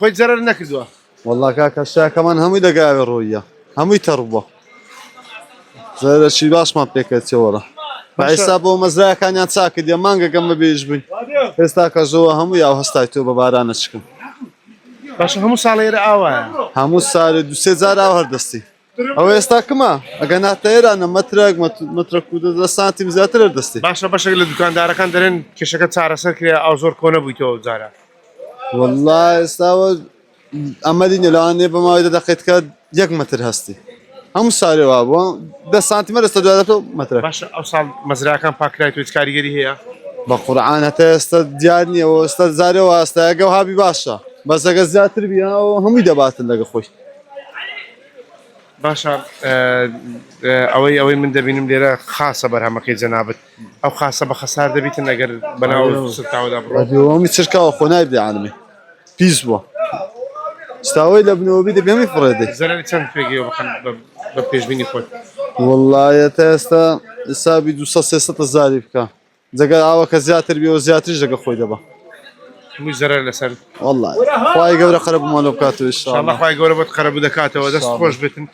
خۆی جەرەر نەکردووە. والله کاکە شاکەمان هەمووی دەگاوێ ڕۆیە هەمووی تەڕبووە زەرەکی باشمان پێکەچەوەڕە بەئیستا بۆ مەزرایەکانیان چاکردیە مانگەکەم بەبێژ بووین ئێستا کەژەوە هەموو یا هەستای تۆ بە بارانە چکم باشە هەموو ساڵ ئێرە ئاوایە هەموو سارێ دوسێ جار ئاو هەردەستی ئەوە ئێستا کمە ئەگە ناتە ئێرانە مەترێک مەترە و 10 سانتیم زیاتر هەردەستی باشە بەشێک لە دوکاندارەکان دەرێن کێشەکە چارەسەر کرێ ئەو زۆر کۆنە بوویتەوە جارە. والله ئێستاوە ئەمە دینە لەوانێ بەماوەی دەدەقێت کە 1 مەتر هەستی هەموو سارێوا بووە 10 سانتیمە ئێستا دوای مەترە. باشە ئەو ساڵ مەزراکان پاکرایت و هیچ کاریگەری هەیە؟ بە قورعان هەتا ئێستا دیار نییەوە ئێستا زارەوە ئاستایەگە و هابی باشە بەس ئەگە زیاتر بیاەوە هەمووی دەباتن لەگە خۆی. باشە ئەوەی من دەبینم لێرە خاسە بەرهەمەکەی جەنابەت ئەو خاسە بە خەسار دەبیتن ئەگەر بەناو سرتاوەدا بڕۆ ئەمی چرکاوە خۆ نایبێ عالمێ پیس بووە ستاوەی لە بنەوەبی دەبێ هەمی فڕێدێ زەرەری چەند پێگەیەوە بخەن بە پێشبینی خۆت؟ والله تا ئێستا حسابی 200-300 زاری بکە جەگە ئاوەکە زیاتر بێەوە زیاتریش دەگە خۆی دەبە هەمووی زەرەر لەسەر والله خوای گەورە قەرە بمانۆ بکاتەوە ئینشاءالله خوای گەورە بۆت قەرەبوو دەکاتەوە دەست خۆش بێتن.